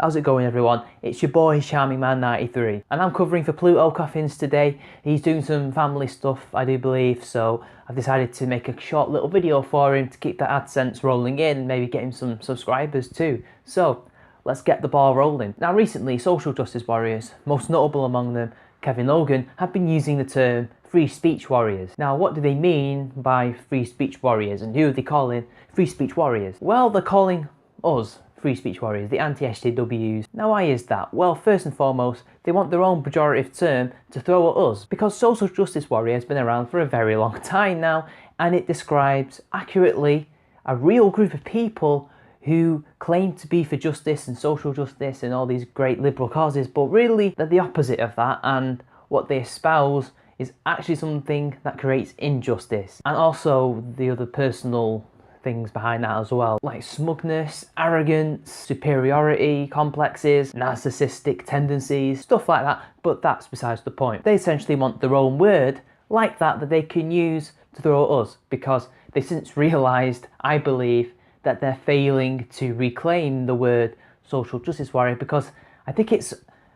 How's it going, everyone? It's your boy Charming Man 93 and I'm covering for PlutoCoffins today. He's doing some family stuff, I do believe, so I've decided to make a short little video for him to keep the AdSense rolling in, maybe get him some subscribers too. So let's get the ball rolling. Now recently, social justice warriors, most notable among them Kevin Logan, have been using the term free speech warriors. Now what do they mean by free speech warriors, and who are they calling free speech warriors? Well, they're calling us free speech warriors, the anti-SJWs. Now why is that? Well, first and foremost, they want their own pejorative term to throw at us, because social justice warrior has been around for a very long time now, and it describes accurately a real group of people who claim to be for justice and social justice and all these great liberal causes, but really they're the opposite of that, and what they espouse is actually something that creates injustice, and also the other personal things behind that as well, like smugness, arrogance, superiority complexes, narcissistic tendencies, stuff like that, but that's besides the point. They essentially want their own word like that they can use to throw at us, because they've since realised, I believe, that they're failing to reclaim the word social justice warrior, because I think it's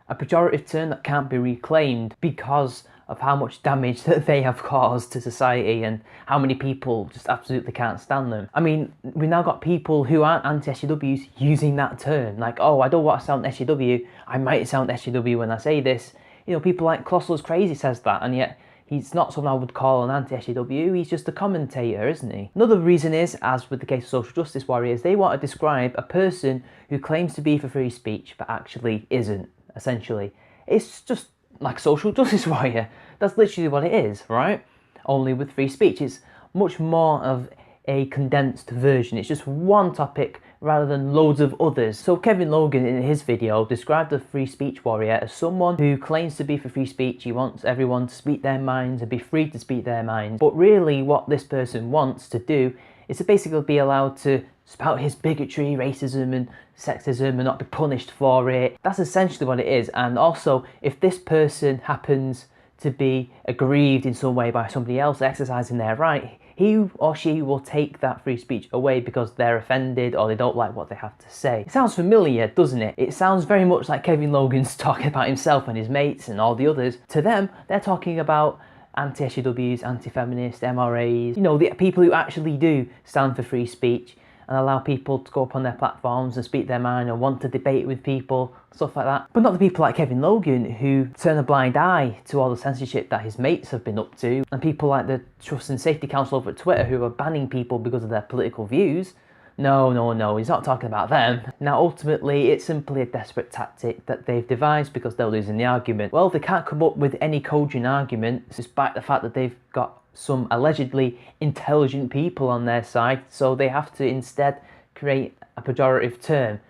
a pejorative term that can't be reclaimed because of how much damage that they have caused to society and how many people just absolutely can't stand them. I mean, we've now got people who aren't anti-SJWs using that term, like, oh, I don't want to sound SJW, I might sound SJW when I say this. You know, people like Clossel's Crazy says that, and yet he's not someone I would call an anti-SJW, he's just a commentator, isn't he? Another reason is, as with the case of social justice warriors, they want to describe a person who claims to be for free speech but actually isn't, essentially. It's just like social justice warrior. That's literally what it is, right? Only with free speech. It's much more of a condensed version. It's just one topic rather than loads of others. So Kevin Logan in his video described the free speech warrior as someone who claims to be for free speech. He wants everyone to speak their minds and be free to speak their minds. But really what this person wants to do is to basically be allowed to spout his bigotry, racism and sexism and not be punished for it. That's essentially what it is. And also, if this person happens to be aggrieved in some way by somebody else exercising their right, he or she will take that free speech away because they're offended or they don't like what they have to say. It sounds familiar, doesn't it? It sounds very much like Kevin Logan's talking about himself and his mates and all the others. To them, they're talking about anti-SJWs, anti-feminists, MRAs, you know, the people who actually do stand for free speech and allow people to go up on their platforms and speak their mind and want to debate with people, stuff like that. But not the people like Kevin Logan who turn a blind eye to all the censorship that his mates have been up to, and people like the Trust and Safety Council over at Twitter who are banning people because of their political views. No, he's not talking about them. Now ultimately it's simply a desperate tactic that they've devised because they're losing the argument. Well, they can't come up with any cogent argument despite the fact that they've got some allegedly intelligent people on their side, so they have to instead create a pejorative term.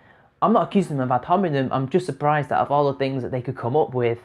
I'm not accusing them of ad hominem, I'm just surprised that of all the things that they could come up with,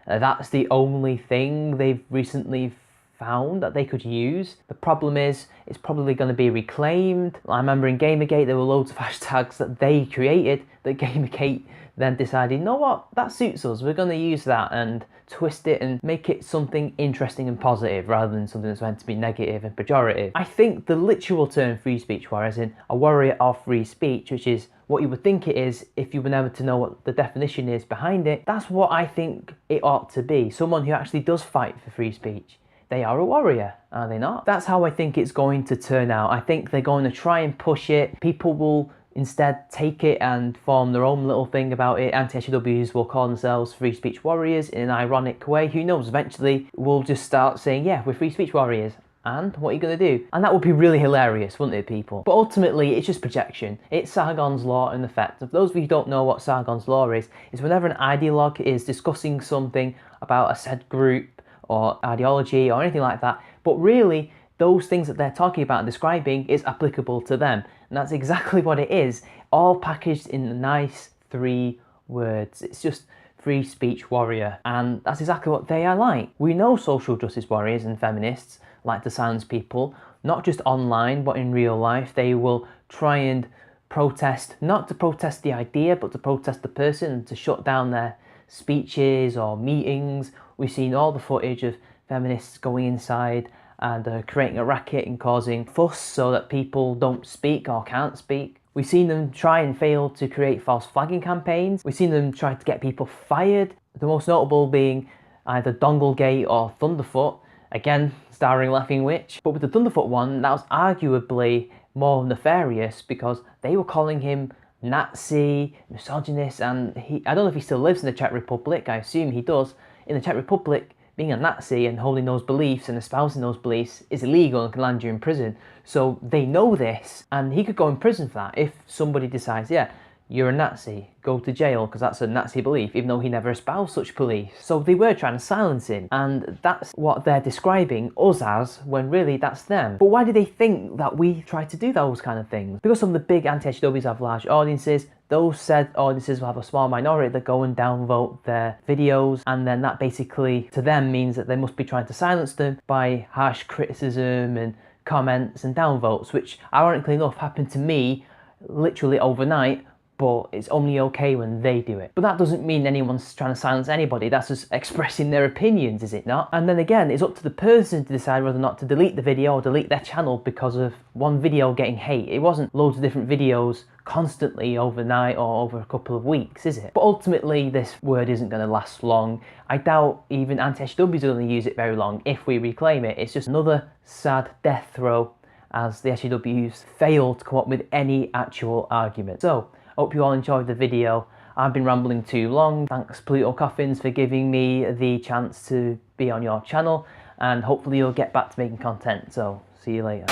that's the only thing they've recently found that they could use. The problem is, it's probably going to be reclaimed. I remember in Gamergate there were loads of hashtags that they created that Gamergate then decided, you know what, that suits us, we're going to use that and twist it and make it something interesting and positive rather than something that's meant to be negative and pejorative. I think the literal term free speech warrior, as in a warrior of free speech, which is what you would think it is if you were never to know what the definition is behind it, that's what I think it ought to be. Someone who actually does fight for free speech. They are a warrior, are they not? That's how I think it's going to turn out. I think they're going to try and push it. People will instead take it and form their own little thing about it. Anti-SJWs will call themselves free speech warriors in an ironic way. Who knows, eventually we'll just start saying, yeah, we're free speech warriors. And what are you going to do? And that would be really hilarious, wouldn't it, people? But ultimately, it's just projection. It's Sargon's Law in effect. For those of you who don't know what Sargon's Law is whenever an ideologue is discussing something about a said group or ideology or anything like that, but really those things that they're talking about and describing is applicable to them. And that's exactly what it is, all packaged in nice 3 words. It's just free speech warrior, and that's exactly what they are like. We know social justice warriors and feminists like to silence people, not just online but in real life. They will try and protest, not to protest the idea but to protest the person and to shut down their speeches or meetings. We've seen all the footage of feminists going inside and creating a racket and causing fuss so that people don't speak or can't speak. We've seen them try and fail to create false flagging campaigns. We've seen them try to get people fired. The most notable being either Donglegate or Thunderfoot, again starring Laughing Witch. But with the Thunderfoot one, that was arguably more nefarious because they were calling him Nazi, misogynist, and I don't know if he still lives in the Czech Republic, I assume he does. In the Czech Republic, being a Nazi and holding those beliefs and espousing those beliefs is illegal and can land you in prison. So they know this, and he could go in prison for that if somebody decides, yeah, you're a Nazi, go to jail, because that's a Nazi belief, even though he never espoused such beliefs. So they were trying to silence him, and that's what they're describing us as, when really that's them. But why do they think that we try to do those kind of things? Because some of the big anti-HWs have large audiences, those said audiences will have a small minority that go and downvote their videos, and then that basically to them means that they must be trying to silence them by harsh criticism and comments and downvotes, which ironically enough happened to me literally overnight, but it's only okay when they do it. But that doesn't mean anyone's trying to silence anybody, that's just expressing their opinions, is it not? And then again, it's up to the person to decide whether or not to delete the video or delete their channel because of one video getting hate. It wasn't loads of different videos constantly overnight or over a couple of weeks, is it? But ultimately, this word isn't going to last long. I doubt even anti-HWs are going to use it very long if we reclaim it. It's just another sad death throw as the HWs fail to come up with any actual argument. So, hope you all enjoyed the video. I've been rambling too long. Thanks PlutoCoffins for giving me the chance to be on your channel, and hopefully you'll get back to making content. So, see you later.